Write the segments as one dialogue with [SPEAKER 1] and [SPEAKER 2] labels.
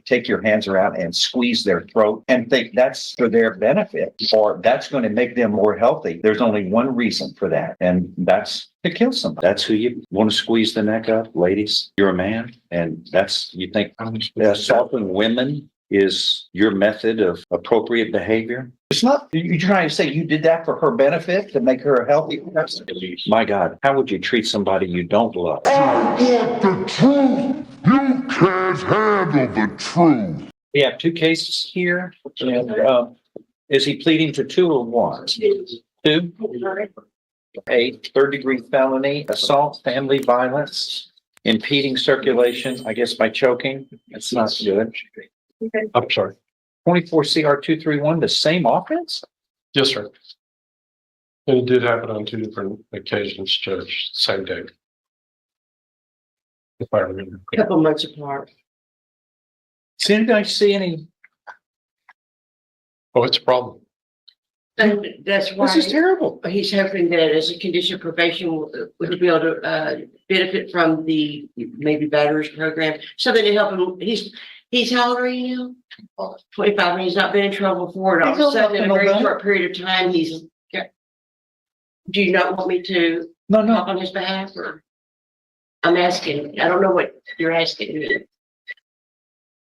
[SPEAKER 1] take your hands around and squeeze their throat and think that's for their benefit or that's going to make them more healthy. There's only one reason for that, and that's to kill somebody. That's who you want to squeeze the neck of, ladies. You're a man, and you think assaulting women is your method of appropriate behavior. It's not, you're trying to say you did that for her benefit to make her a healthy person. My God, how would you treat somebody you don't love?
[SPEAKER 2] I want the truth. You can't handle the truth.
[SPEAKER 1] We have two cases here, and is he pleading to two or one? Two. A third-degree felony, assault, family violence, impeding circulation, I guess by choking. That's not good.
[SPEAKER 3] I'm sorry.
[SPEAKER 1] 24 CR 231, the same offense?
[SPEAKER 3] Yes, sir. And it did happen on two different occasions, Judge, same day. If I remember.
[SPEAKER 4] Couple months apart.
[SPEAKER 1] Does anybody see any?
[SPEAKER 3] Oh, it's a problem.
[SPEAKER 4] And that's why
[SPEAKER 1] This is terrible.
[SPEAKER 4] he's hoping that as a condition of probation, we'll be able to benefit from the maybe batteries program, something to help him. He's how old are you now? 25, and he's not been in trouble before it. All of a sudden, in a very short period of time, he's got. Do you not want me to
[SPEAKER 1] No.
[SPEAKER 4] help on his behalf, or? I'm asking. I don't know what you're asking.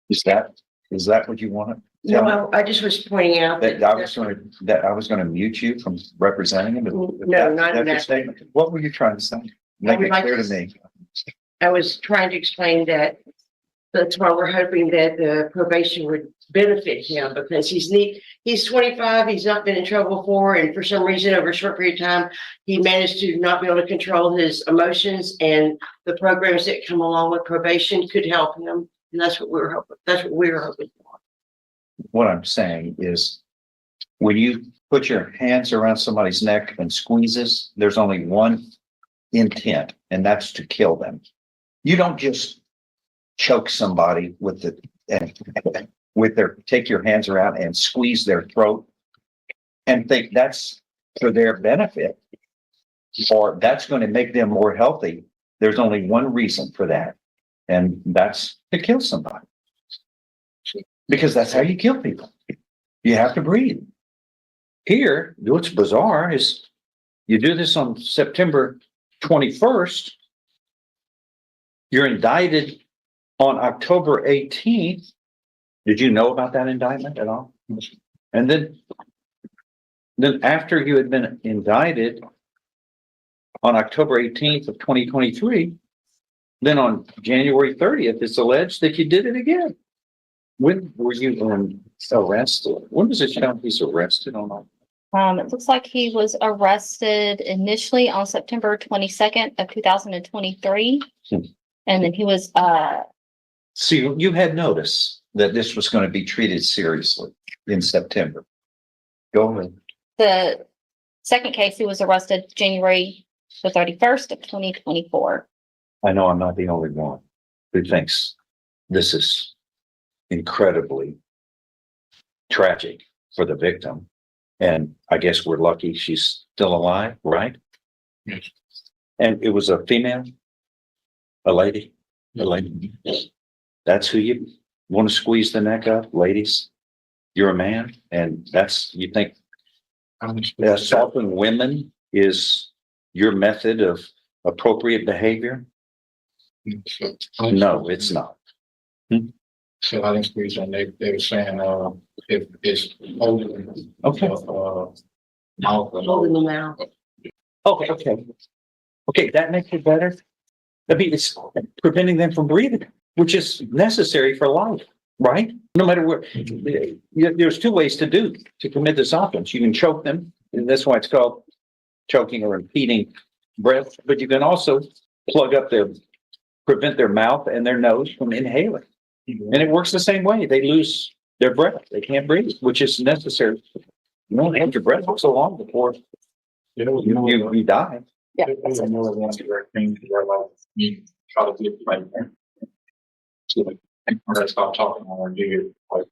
[SPEAKER 1] Is that what you want?
[SPEAKER 4] No, I just was pointing out
[SPEAKER 1] That I was going to mute you from representing him.
[SPEAKER 4] No, not in
[SPEAKER 1] That's your
[SPEAKER 4] that.
[SPEAKER 1] statement. What were you trying to say? Make
[SPEAKER 4] would
[SPEAKER 1] it
[SPEAKER 4] like
[SPEAKER 1] clear
[SPEAKER 4] to
[SPEAKER 1] to me.
[SPEAKER 4] I was trying to explain that that's why we're hoping that the probation would benefit him, because he's 25, he's not been in trouble before, and for some reason over a short period of time, he managed to not be able to control his emotions, and the programs that come along with probation could help him. And that's what we're hoping. That's what we're hoping for.
[SPEAKER 1] What I'm saying is when you put your hands around somebody's neck and squeezes, there's only one intent, and that's to kill them. You don't just choke somebody take your hands around and squeeze their throat and think that's for their benefit or that's going to make them more healthy. There's only one reason for that, and that's to kill somebody. Because that's how you kill people. You have to breathe. Here, what's bizarre is you do this on September 21st. You're indicted on October 18th. Did you know about that indictment at all? And then after you had been indicted on October 18th of 2023, then on January 30th, it's alleged that you did it again. When were you arrested? When was it shown he's arrested on?
[SPEAKER 5] It looks like he was arrested initially on September 22nd of 2023. And then he was,
[SPEAKER 1] See, you had notice that this was going to be treated seriously in September. Go ahead.
[SPEAKER 5] the second case, he was arrested January the 31st of 2024.
[SPEAKER 1] I know I'm not the only one who thinks this is incredibly tragic for the victim. And I guess we're lucky she's still alive, right?
[SPEAKER 3] Yes.
[SPEAKER 1] And it was a female, a lady. That's who you want to squeeze the neck of, ladies. You're a man, and you think assaulting women is your method of appropriate behavior? No, it's not.
[SPEAKER 6] So I think they were saying if it's holding
[SPEAKER 1] Okay.
[SPEAKER 6] mouth.
[SPEAKER 4] Holding them out.
[SPEAKER 1] Okay, that makes it better. I mean, it's preventing them from breathing, which is necessary for life, right? No matter where. There's two ways to commit this offense. You can choke them, and that's why it's called choking or impeding breath. But you can also prevent their mouth and their nose from inhaling. And it works the same way. They lose their breath. They can't breathe, which is necessary. You don't have your breath for so long before you die.
[SPEAKER 5] Yeah.
[SPEAKER 6] Stop talking or do it.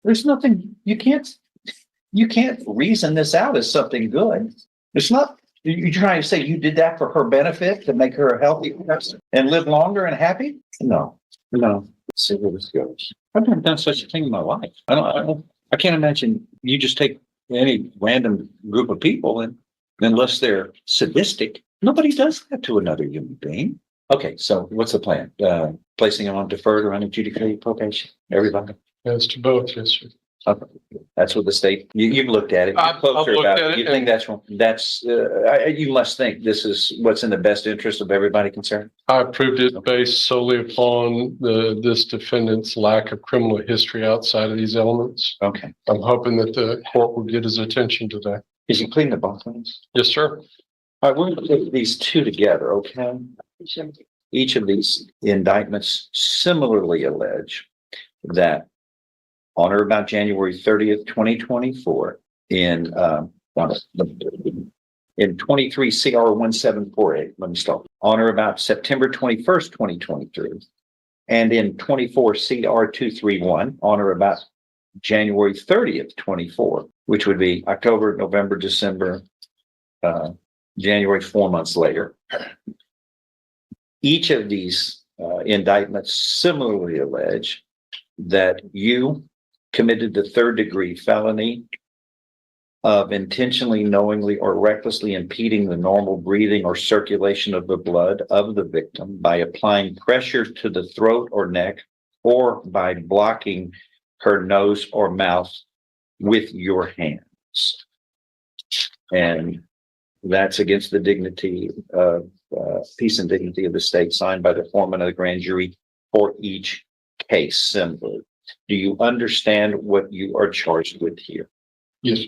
[SPEAKER 1] There's nothing, you can't reason this out as something good. It's not, you're trying to say you did that for her benefit to make her a healthy person and live longer and happy? No. See where this goes. I've never done such a thing in my life. I can't imagine you just take any random group of people and unless they're sadistic, nobody does that to another human being. Okay, so what's the plan? Placing them on deferred or unadjudicated probation? Everybody?
[SPEAKER 3] As to both, yes, sir.
[SPEAKER 1] Okay. That's what the state, you've looked at it. You're
[SPEAKER 3] I've
[SPEAKER 1] closer
[SPEAKER 3] looked
[SPEAKER 1] about
[SPEAKER 3] at
[SPEAKER 1] it.
[SPEAKER 3] it
[SPEAKER 1] You think that's wrong? You must think this is what's in the best interest of everybody concerned.
[SPEAKER 3] I approved it based solely upon this defendant's lack of criminal history outside of these elements.
[SPEAKER 1] Okay.
[SPEAKER 3] I'm hoping that the court will get his attention today.
[SPEAKER 1] Is he clean the both ones?
[SPEAKER 3] Yes, sir.
[SPEAKER 1] All right, we're going to take these two together, okay? Each of these indictments similarly allege that on or about January 30th, 2024, in 23 CR 1748, let me stop. On or about September 21st, 2023, and in 24 CR 231, on or about January 30th, 24, which would be October, November, December, January, 4 months later. Each of these indictments similarly allege that you committed the third-degree felony of intentionally, knowingly, or recklessly impeding the normal breathing or circulation of the blood of the victim by applying pressure to the throat or neck or by blocking her nose or mouth with your hands. And that's against the dignity of peace and dignity of the state, signed by the foreman of the grand jury for each case similar. Do you understand what you are charged with here?
[SPEAKER 6] Yes.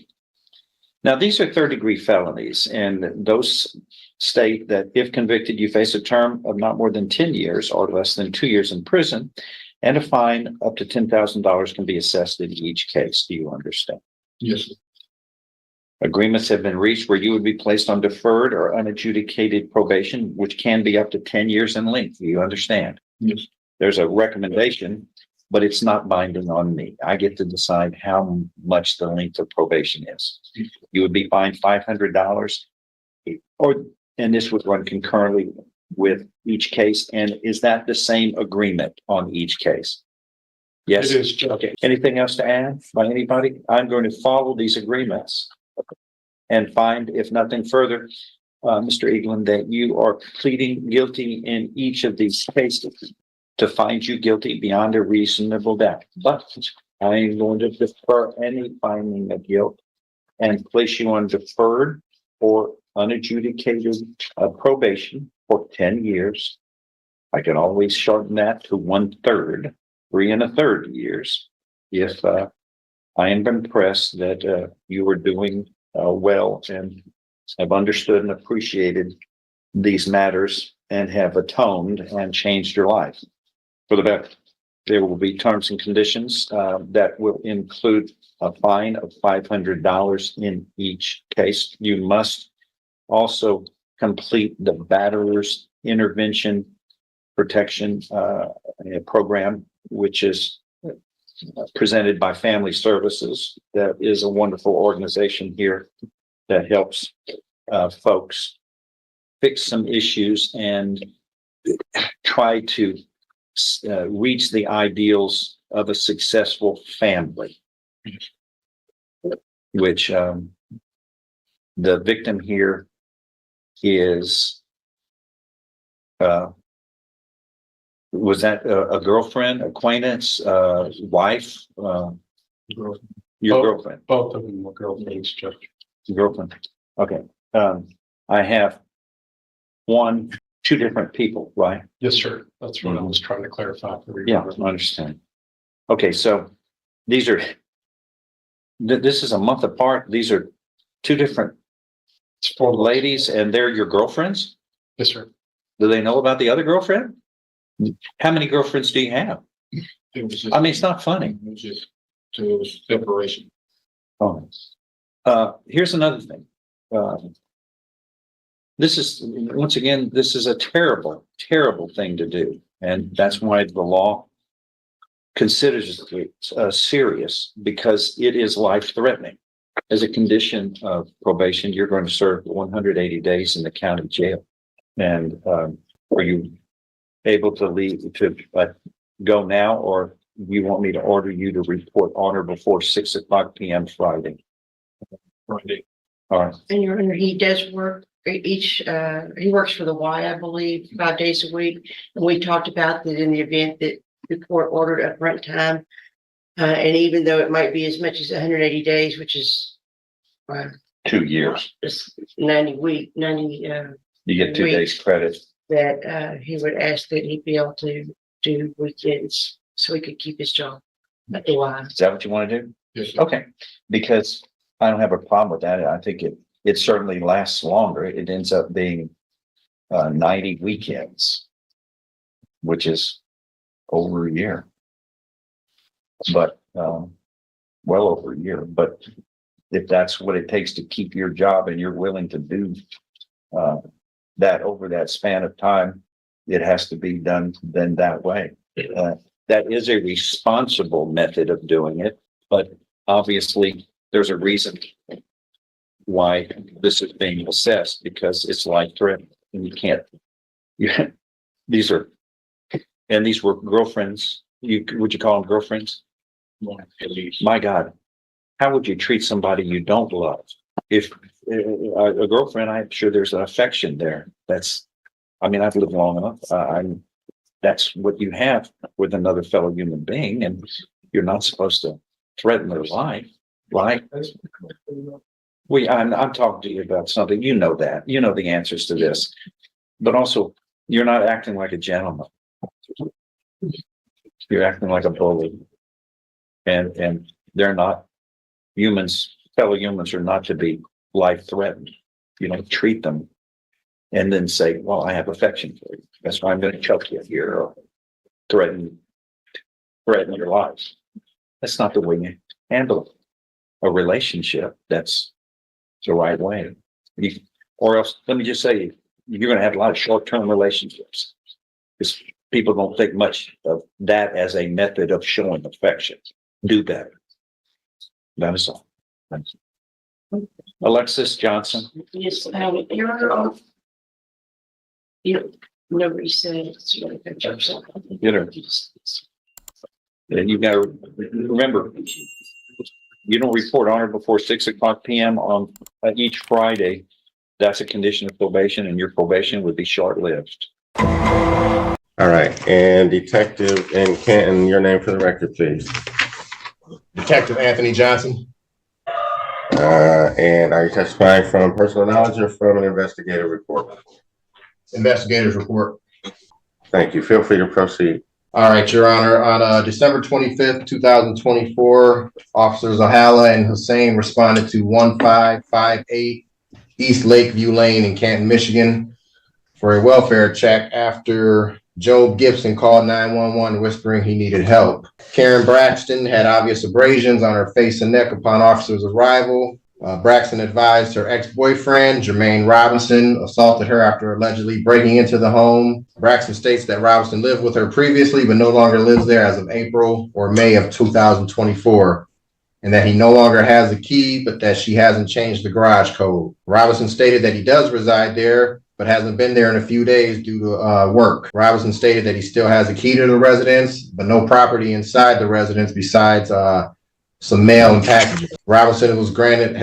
[SPEAKER 1] Now, these are third-degree felonies, and those state that if convicted, you face a term of not more than 10 years or less than 2 years in prison, and a fine up to $10,000 can be assessed in each case. Do you understand?
[SPEAKER 6] Yes.
[SPEAKER 1] Agreements have been reached where you would be placed on deferred or unadjudicated probation, which can be up to 10 years in length. Do you understand?
[SPEAKER 6] Yes.
[SPEAKER 1] There's a recommendation, but it's not binding on me. I get to decide how much the length of probation is. You would be fined $500, and this would run concurrently with each case. And is that the same agreement on each case? Yes.
[SPEAKER 3] It is, Judge.
[SPEAKER 1] Okay. Anything else to add by anybody? I'm going to follow these agreements and find, if nothing further, Mr. Eaglin, that you are pleading guilty in each of these cases to find you guilty beyond a reasonable doubt. But I am going to defer any finding of guilt and place you on deferred or unadjudicated probation for 10 years. I can always shorten that to 1/3, 3 1/3 years, if I am impressed that you are doing well and have understood and appreciated these matters and have atoned and changed your life for the better. There will be terms and conditions that will include a fine of $500 in each case. You must also complete the batterer's intervention protection program, which is presented by Family Services. That is a wonderful organization here that helps folks fix some issues and try to reach the ideals of a successful family, which the victim here is, was that a girlfriend, acquaintance, wife, your girlfriend?
[SPEAKER 3] Both of them were girlfriends, Judge.
[SPEAKER 1] Girlfriend. Okay. I have two different people, right?
[SPEAKER 3] Yes, sir. That's what I was trying to clarify. For you.
[SPEAKER 1] Yeah, I understand. Okay, so these are, this is a month apart. These are two different
[SPEAKER 3] It's 4 months.
[SPEAKER 1] ladies and they're your girlfriends?
[SPEAKER 3] Yes, sir.
[SPEAKER 1] Do they know about the other girlfriend? How many girlfriends do you have?
[SPEAKER 6] It was just,
[SPEAKER 1] I mean, it's not funny.
[SPEAKER 6] it was just to separation.
[SPEAKER 1] Oh. Here's another thing. This is, once again, this is a terrible, terrible thing to do. And that's why the law considers it serious, because it is life-threatening. As a condition of probation, you're going to serve 180 days in the county jail. And are you able to leave, to go now, or you want me to order you to report on or before 6:00 PM Friday?
[SPEAKER 3] Friday.
[SPEAKER 1] All right,
[SPEAKER 4] And Your Honor, he does work he works for the Y, I believe, 5 days a week. And we talked about that in the event that the court ordered upfront time. And even though it might be as much as 180 days, which is
[SPEAKER 1] 2 years.
[SPEAKER 4] just 90,
[SPEAKER 1] You get 2 days credit.
[SPEAKER 4] that he would ask that he be able to do weekends so he could keep his job at the Y.
[SPEAKER 1] Is that what you want to do?
[SPEAKER 6] Yes, sir.
[SPEAKER 1] Okay, because I don't have a problem with that. I think it certainly lasts longer. It ends up being 90 weekends, which is over a year. But well over a year. But if that's what it takes to keep your job and you're willing to do that over that span of time, it has to be done then that way. That is a responsible method of doing it, but obviously there's a reason why this is being assessed, because it's life threatening and you can't, these were girlfriends. Would you call them girlfriends?
[SPEAKER 6] At least.
[SPEAKER 1] My God, how would you treat somebody you don't love? If a girlfriend, I'm sure there's an affection there. I've lived long enough. That's what you have with another fellow human being, and you're not supposed to threaten their life, right? I'm talking to you about something, you know that, you know the answers to this, but also you're not acting like a gentleman. You're acting like a bully. And they're not fellow humans are not to be life threatened. You don't treat them and then say, well, I have affection for you. That's why I'm going to choke you here or threaten your lives. That's not the way you handle a relationship. That's the right way. Or else, let me just say, you're going to have a lot of short-term relationships because people don't think much of that as a method of showing affection. Do better. That is all. Alexis Johnson.
[SPEAKER 4] Yes, Your Honor, nobody said it's going to jump something.
[SPEAKER 1] Get her. And you got to remember, you don't report on her before 6:00 PM on each Friday. That's a condition of probation, and your probation would be short-lived.
[SPEAKER 7] All right, and Detective in Canton, your name for the record, please.
[SPEAKER 8] Detective Anthony Johnson.
[SPEAKER 7] And are you testifying from personal knowledge or from an investigative report?
[SPEAKER 8] Investigators report.
[SPEAKER 7] Thank you. Feel free to proceed.
[SPEAKER 8] All right, Your Honor. On December 25th, 2024, Officers Ohala and Hussein responded to 1558 East Lakeview Lane in Canton, Michigan for a welfare check after Job Gibson called 911 whispering he needed help. Karen Braxton had obvious abrasions on her face and neck upon officers' arrival. Braxton advised her ex-boyfriend, Jermaine Robinson, assaulted her after allegedly breaking into the home. Braxton states that Robinson lived with her previously, but no longer lives there as of April or May of 2024, and that he no longer has a key, but that she hasn't changed the garage code. Robinson stated that he does reside there, but hasn't been there in a few days due to work. Robinson stated that he still has a key to the residence, but no property inside the residence besides some mail and packages. Robinson has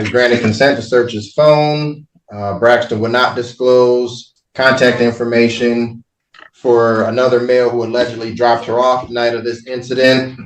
[SPEAKER 8] granted consent to search his phone. Braxton would not disclose contact information for another male who allegedly dropped her off the night of this incident.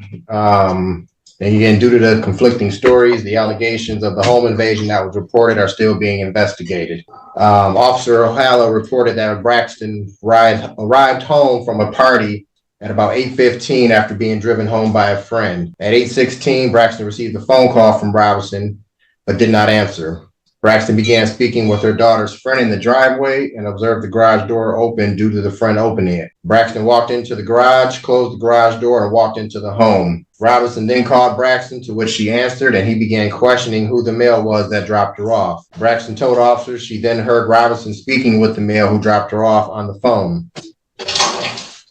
[SPEAKER 8] And again, due to the conflicting stories, the allegations of the home invasion that was reported are still being investigated. Officer Ohala reported that Braxton arrived home from a party at about 8:15 after being driven home by a friend. At 8:16, Braxton received a phone call from Robinson, but did not answer. Braxton began speaking with her daughter's friend in the driveway and observed the garage door open due to the friend opening it. Braxton walked into the garage, closed the garage door, and walked into the home. Robinson then called Braxton, to which she answered, and he began questioning who the male was that dropped her off. Braxton told officers she then heard Robinson speaking with the male who dropped her off on the phone.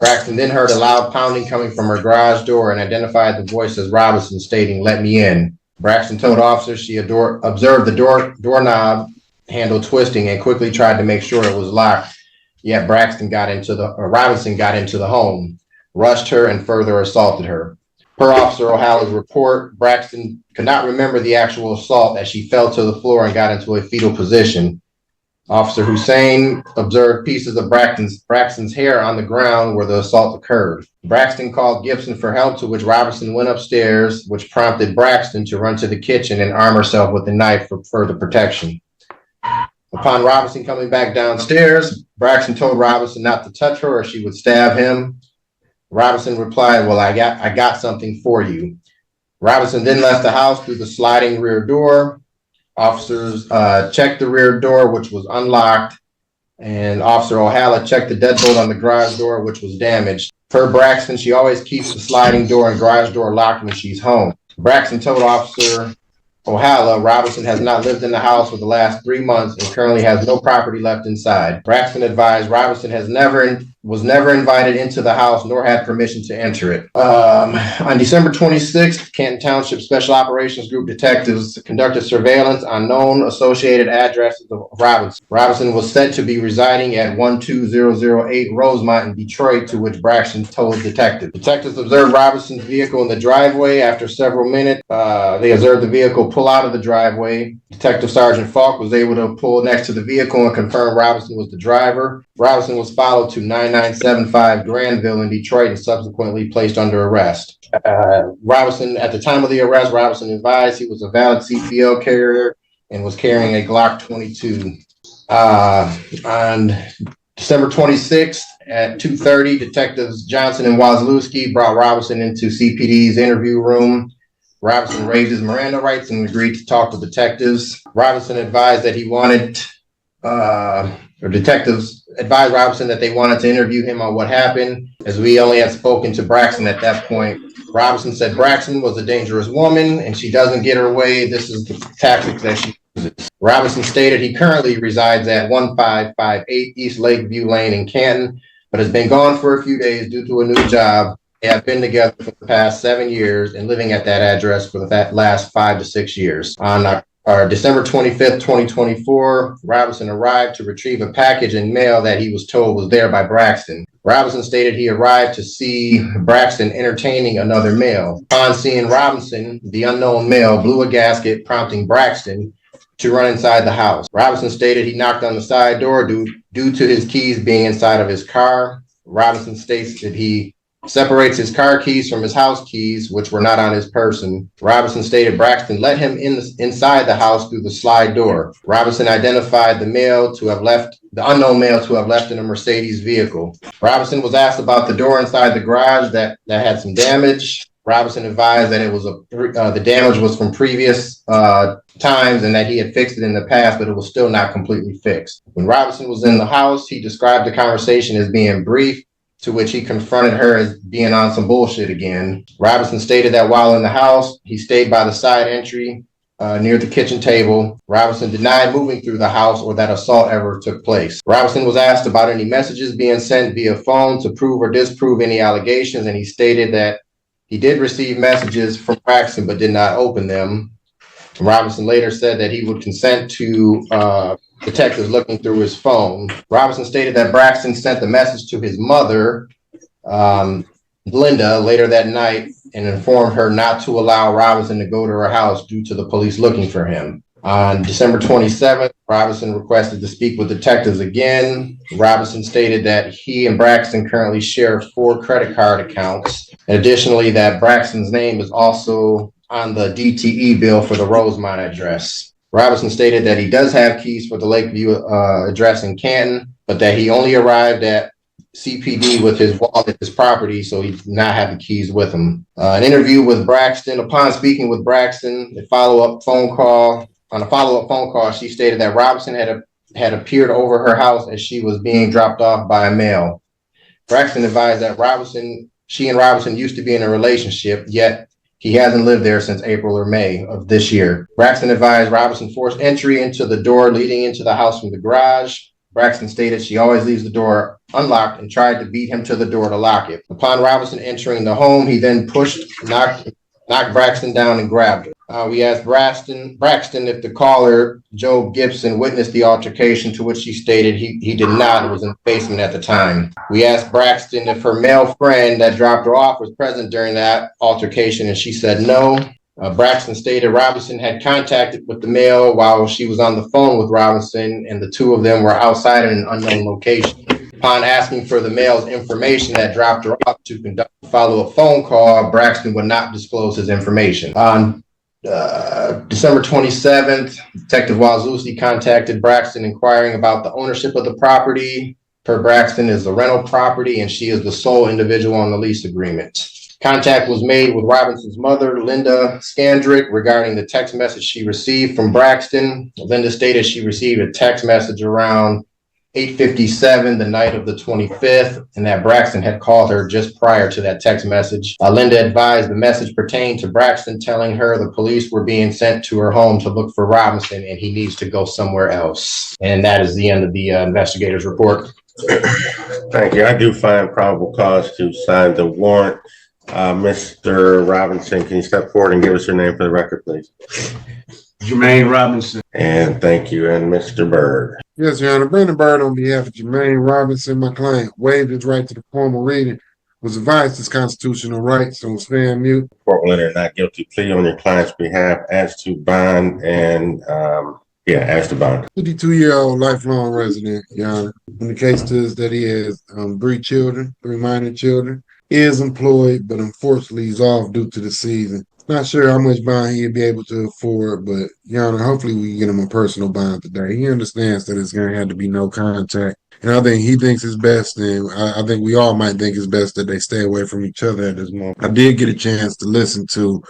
[SPEAKER 8] Braxton then heard a loud pounding coming from her garage door and identified the voice as Robinson, stating, "Let me in." Braxton told officers she observed the doorknob handle twisting and quickly tried to make sure it was locked. Yet Robinson got into the home. rushed her, and further assaulted her. Per Officer O'Hala's report, Braxton could not remember the actual assault as she fell to the floor and got into a fetal position. Officer Hussein observed pieces of Braxton's hair on the ground where the assault occurred. Braxton called Gibson for help, to which Robinson went upstairs, which prompted Braxton to run to the kitchen and arm herself with a knife for further protection. Upon Robinson coming back downstairs, Braxton told Robinson not to touch her or she would stab him. Robinson replied, "Well, I got something for you." Robinson then left the house through the sliding rear door. Officers checked the rear door, which was unlocked, and Officer O'Hala checked the deadbolt on the garage door, which was damaged. Per Braxton, she always keeps the sliding door and garage door locked when she's home. Braxton told Officer O'Hala Robinson has not lived in the house for the last 3 months and currently has no property left inside. Braxton advised Robinson was never invited into the house nor had permission to enter it. On December 26th, Canton Township Special Operations Group detectives conducted surveillance on known associated addresses of Robinson. Robinson was said to be residing at 12008 Rosemont in Detroit, to which Braxton told detectives. Detectives observed Robinson's vehicle in the driveway. After several minutes, they observed the vehicle pull out of the driveway. Detective Sergeant Falk was able to pull next to the vehicle and confirm Robinson was the driver. Robinson was followed to 9975 Granville in Detroit and subsequently placed under arrest. Robinson, at the time of the arrest, Robinson advised he was a valid CPL carrier and was carrying a Glock 22. On December 26th at 2:30, Detectives Johnson and Wazlewski brought Robinson into CPD's interview room. Robinson raised his Miranda rights and agreed to talk to detectives. Robinson advised that detectives advised Robinson that they wanted to interview him on what happened, as we only had spoken to Braxton at that point. Robinson said Braxton was a dangerous woman and she doesn't get her way. This is the tactics that she uses. Robinson stated he currently resides at 1558 East Lakeview Lane in Canton, but has been gone for a few days due to a new job. They have been together for the past 7 years and living at that address for the last 5 to 6 years. On December 25th, 2024, Robinson arrived to retrieve a package in mail that he was told was there by Braxton. Robinson stated he arrived to see Braxton entertaining another male. Upon seeing Robinson, the unknown male blew a gasket, prompting Braxton to run inside the house. Robinson stated he knocked on the side door due to his keys being inside of his car. Robinson states that he separates his car keys from his house keys, which were not on his person. Robinson stated Braxton let him inside the house through the slide door. Robinson identified the unknown male to have left in a Mercedes vehicle. Robinson was asked about the door inside the garage that had some damage. Robinson advised that it was the damage was from previous times and that he had fixed it in the past, but it was still not completely fixed. When Robinson was in the house, he described the conversation as being brief, to which he confronted her as being on some bullshit again. Robinson stated that while in the house, he stayed by the side entry near the kitchen table. Robinson denied moving through the house or that assault ever took place. Robinson was asked about any messages being sent via phone to prove or disprove any allegations, and he stated that he did receive messages from Braxton but did not open them. Robinson later said that he would consent to detectives looking through his phone. Robinson stated that Braxton sent the message to his mother, Linda, later that night and informed her not to allow Robinson to go to her house due to the police looking for him. On December 27th, Robinson requested to speak with detectives again. Robinson stated that he and Braxton currently share 4 credit card accounts. And additionally, that Braxton's name is also on the DTE bill for the Rosemont address. Robinson stated that he does have keys for the Lakeview address in Canton, but that he only arrived at CPD with his wallet, his property, so he did not have the keys with him. An interview with Braxton. Upon speaking with Braxton, on a follow-up phone call, she stated that Robinson had appeared over her house as she was being dropped off by a male. Braxton advised that she and Robinson used to be in a relationship, yet he hasn't lived there since April or May of this year. Braxton advised Robinson forced entry into the door leading into the house from the garage. Braxton stated she always leaves the door unlocked and tried to beat him to the door to lock it. Upon Robinson entering the home, he then pushed, knocked, knocked Braxton down and grabbed her. We asked Braxton if the caller, Joe Gibson, witnessed the altercation, to which he stated he did not and was in the basement at the time. We asked Braxton if her male friend that dropped her off was present during that altercation, and she said no. Braxton stated Robinson had contacted with the male while she was on the phone with Robinson, and the two of them were outside in an unknown location. Upon asking for the male's information that dropped her off to conduct a follow-up phone call, Braxton would not disclose his information. On December 27th, Detective Wazowski contacted Braxton inquiring about the ownership of the property. Per Braxton is the rental property, and she is the sole individual on the lease agreement. Contact was made with Robinson's mother, Linda Scandrick, regarding the text message she received from Braxton. Linda stated she received a text message around 8:57 the night of the 25th, and that Braxton had called her just prior to that text message. Linda advised the message pertained to Braxton telling her the police were being sent to her home to look for Robinson and he needs to go somewhere else. And that is the end of the investigator's report.
[SPEAKER 7] Thank you. I do find probable cause to sign the warrant. Mr. Robinson, can you step forward and give us your name for the record, please?
[SPEAKER 9] Jermaine Robinson.
[SPEAKER 7] And thank you. And Mr. Byrd.
[SPEAKER 10] Yes, Your Honor. Brandon Byrd on behalf of Jermaine Robinson, my client, waived his right to the formal reading, was advised his constitutional rights, so will stay on mute.
[SPEAKER 7] Court will enter not guilty plea on your client's behalf as to bond and, as to bond.
[SPEAKER 10] 52-year-old lifelong resident, Your Honor. And the case is that he has 3 children, 3 minor children. He is employed, but unfortunately he's off due to the season. Not sure how much bond he'll be able to afford, but Your Honor, hopefully we can get him a personal bond today. He understands that it's going to have to be no contact. And I think he thinks it's best, and I think we all might think it's best that they stay away from each other at this moment. I did get a chance to listen to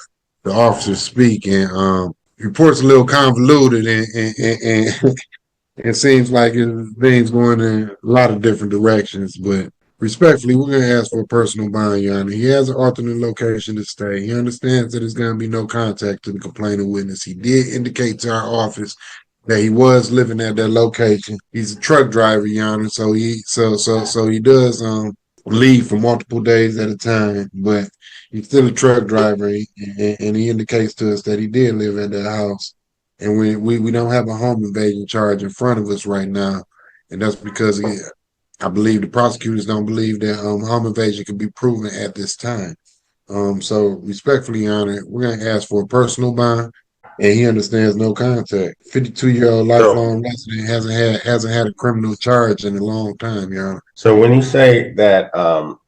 [SPEAKER 10] the officer speak, and report's a little convoluted, and it seems like things going in a lot of different directions, but respectfully, we're going to ask for a personal bond, Your Honor. He has an alternate location to stay. He understands that there's going to be no contact to the complaining witness. He did indicate to our office that he was living at that location. He's a truck driver, Your Honor, so he does leave for multiple days at a time, but he's still a truck driver, and he indicates to us that he did live at that house. And we don't have a home invasion charge in front of us right now, and that's because I believe the prosecutors don't believe that home invasion can be proven at this time. So respectfully, Your Honor, we're going to ask for a personal bond, and he understands no contact. 52-year-old lifelong resident hasn't had a criminal charge in a long time, Your Honor.
[SPEAKER 7] So when you say that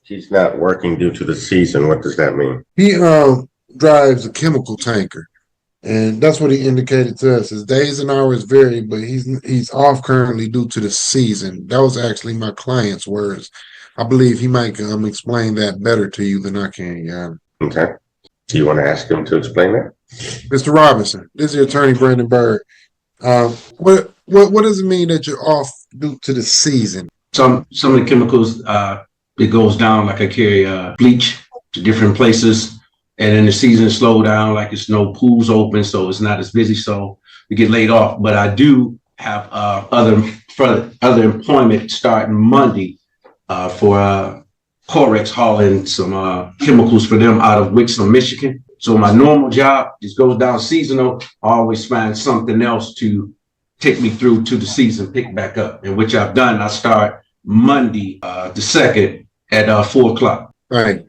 [SPEAKER 7] he's not working due to the season, what does that mean?
[SPEAKER 10] He drives a chemical tanker. And that's what he indicated to us. His days and hours vary, but he's off currently due to the season. That was actually my client's words. I believe he might explain that better to you than I can, yeah.
[SPEAKER 7] Okay. Do you want to ask him to explain that?
[SPEAKER 10] Mr. Robinson, this is your attorney, Brandon Byrd. What does it mean that you're off due to the season?
[SPEAKER 9] Some of the chemicals, it goes down, like I carry bleach to different places. And then the season slow down, like it's no pools open, so it's not as busy. So we get laid off. But I do have other employment starting Monday for Corex hauling some chemicals for them out of Wixom, Michigan. So my normal job just goes down seasonal. I always find something else to take me through to the season, pick back up, and which I've done. I start Monday, the 2nd at 4 o'clock.
[SPEAKER 10] Right.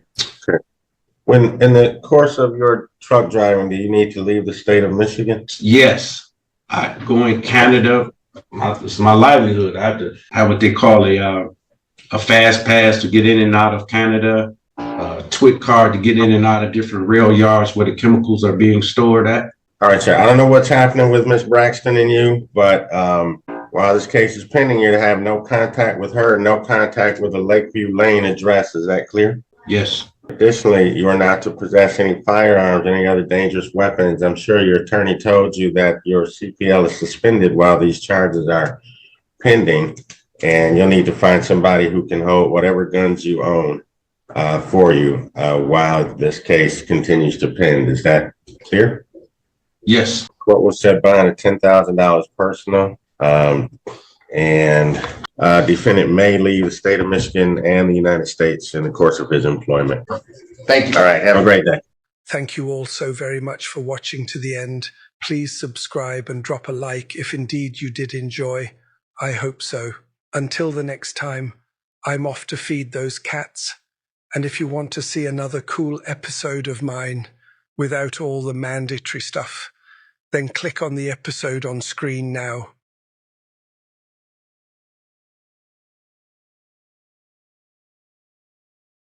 [SPEAKER 7] When in the course of your truck driving, do you need to leave the state of Michigan?
[SPEAKER 9] Yes, I go in Canada. It's my livelihood. I have to have what they call a fast pass to get in and out of Canada, a TWIC card to get in and out of different rail yards where the chemicals are being stored at.
[SPEAKER 7] All right, sir. I don't know what's happening with Miss Braxton and you, but while this case is pending, you're to have no contact with her, no contact with the Lakeview Lane address. Is that clear?
[SPEAKER 9] Yes.
[SPEAKER 7] Additionally, you are not to possess any firearms, any other dangerous weapons. I'm sure your attorney told you that your CPL is suspended while these charges are pending, and you'll need to find somebody who can hold whatever guns you own for you while this case continues to pend. Is that clear?
[SPEAKER 9] Yes.
[SPEAKER 7] Court will set bond at $10,000 personal, and defendant may leave the state of Michigan and the United States in the course of his employment.
[SPEAKER 8] Thank you.
[SPEAKER 7] All right. Have a great day.
[SPEAKER 11] Thank you all so very much for watching to the end. Please subscribe and drop a like if indeed you did enjoy. I hope so. Until the next time, I'm off to feed those cats. And if you want to see another cool episode of mine without all the mandatory stuff, then click on the episode on screen now.